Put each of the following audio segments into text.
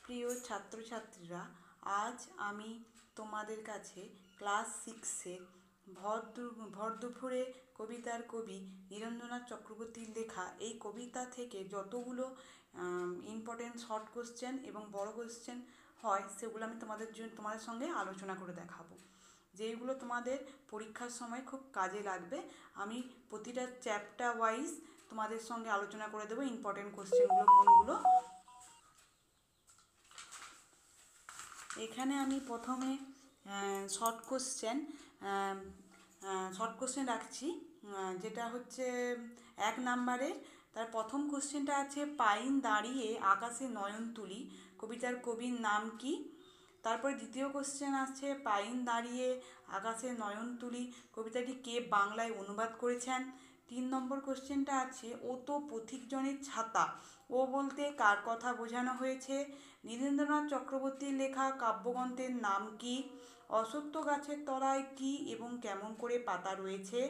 প্রিয় ছাত্রছাত্রীরা, আজ আমি তোমাদের কাছে ক্লাস 6-এর ভর দুপুরে কবিতার কবি নীরেন্দ্রনাথ চক্রবর্তীর লেখা এই কবিতা থেকে যতগুলো ইম্পর্টেন্ট শর্ট কোশ্চেন এবং বড় কোশ্চেন হয় সেগুলো আমি তোমাদের সঙ্গে আলোচনা করে দেখাবো, যেইগুলো তোমাদের পরীক্ষার সময় খুব কাজে লাগবে। আমি প্রতিটা চ্যাপ্টার ওয়াইজ তোমাদের সঙ্গে আলোচনা করে দেবো ইম্পর্টেন্ট কোশ্চেনগুলো কোনগুলো। এখানে আমি প্রথমে শর্ট কোশ্চেন রাখছি, যেটা হচ্ছে 1 নাম্বারের। তার প্রথম কোশ্চেনটা আছে, পাইন দাঁড়িয়ে আকাশে নয়ন তুলি, কবিতার কবির নাম কি? তারপরে দ্বিতীয় কোশ্চেন আছে, পাইন দাঁড়িয়ে আকাশে নয়ন তুলি, কবিতাটি কে বাংলায় অনুবাদ করেছেন? 3 নম্বর কোশ্চেনটা আছে, ও তো পথিকজনের ছাতা, ও বলতে কার কথা বোঝানো হয়েছে? নীরেন্দ্রনাথ চক্রবর্তীর লেখা কাব্যগ্রন্থের নাম কি? অশ্বত্থ গাছের তলায় কি এবং কেমন করে পাতা রয়েছে?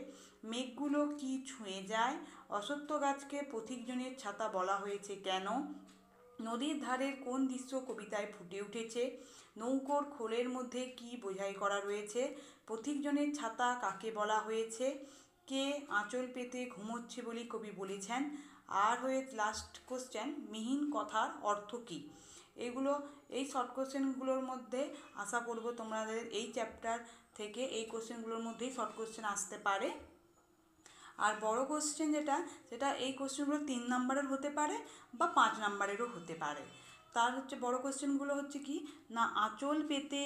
মেঘগুলো কি ছুঁয়ে যায়? অশ্বত্থ গাছকে পথিকজনের ছাতা বলা হয়েছে কেন? নদীর ধারের কোন দৃশ্য কবিতায় ফুটে উঠেছে? নৌকোর খোলের মধ্যে কি বোঝাই করা রয়েছে? পথিকজনের ছাতা কাকে বলা হয়েছে? কে আঁচল পেতে ঘুমোচ্ছে বলে কবি বলেছেন? আর লাস্ট কোশ্চেন, মিহিন কথার অর্থ কী? এই শর্ট কোশ্চেনগুলোর মধ্যে আশা করব তোমাদের এই চ্যাপ্টার থেকে এই কোশ্চেনগুলোর মধ্যেই শর্ট কোশ্চেন আসতে পারে। আর বড় কোশ্চেন সেটা এই কোশ্চেনগুলো 3 নাম্বারের হতে পারে বা 5 নাম্বারেরও হতে পারে। তার বড় কোশ্চেনগুলো হচ্ছে কি না, আঁচল পেতে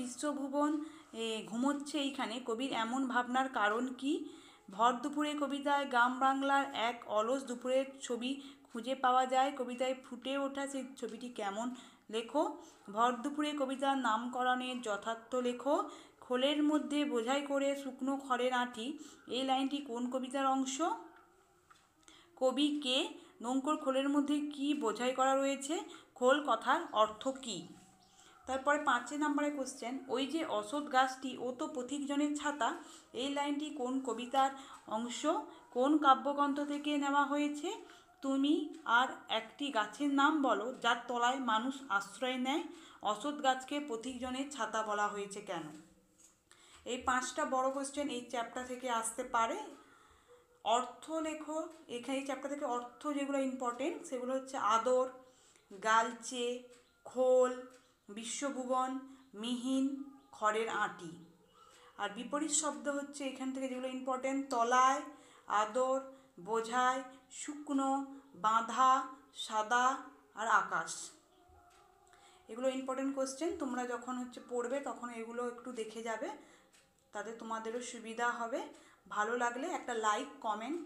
বিশ্বভুবন ঘুমোচ্ছে এইখানে, কবির এমন ভাবনার কারণ কি? ভর দুপুরে কবিতায় গ্রাম বাংলার এক অলস দুপুরের ছবি খুঁজে পাওয়া যায়, কবিতায় ফুটে ওঠা সেই ছবিটি কেমন লেখো? ভর দুপুরে কবিতার নামকরণের যথার্থ লেখো। খোলের মধ্যে বোঝাই করে শুকনো খড়ের আঁটি, এই লাইনটি কোন কবিতার অংশ? কবি কে? নৌকোর খোলের মধ্যে কি বোঝাই করা রয়েছে? খোল কথার অর্থ কী? তারপরে 5 নম্বরের কোশ্চেন, ওই যে অশ্বত্থ গাছটি, ও তো পথিকজনের ছাতা, এই লাইনটি কোন কবিতার অংশ? কোন কাব্যগ্রন্থ থেকে নেওয়া হয়েছে? তুমি আর একটি গাছের নাম বলো যার তলায় মানুষ আশ্রয় নেয়। অশ্বত্থ গাছকে পথিকজনের ছাতা বলা হয়েছে কেন? এই 5টা বড় কোশ্চেন এই চ্যাপ্টার থেকে আসতে পারে। অর্থ লেখো। এখানে এই চ্যাপ্টার থেকে অর্থ যেগুলো ইম্পর্টেন্ট সেগুলো হচ্ছে আদর, গালচে, খোল, বিশ্বভুবন, মিহিন, খড়ের আঁটি। আর বিপরীত শব্দ হচ্ছে এখান থেকে যেগুলো ইম্পর্টেন্ট, তলায়, আদর, বোঝায়, শুকনো, বাঁধা, সাদা আর আকাশ। এগুলো ইম্পর্টেন্ট কোশ্চেন। তোমরা যখন পড়বে তখন এগুলো একটু দেখে যাবে, তাতে তোমাদেরও সুবিধা হবে। ভালো লাগলে একটা লাইক, কমেন্ট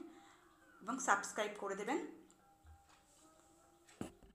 এবং সাবস্ক্রাইব করে দেবেন।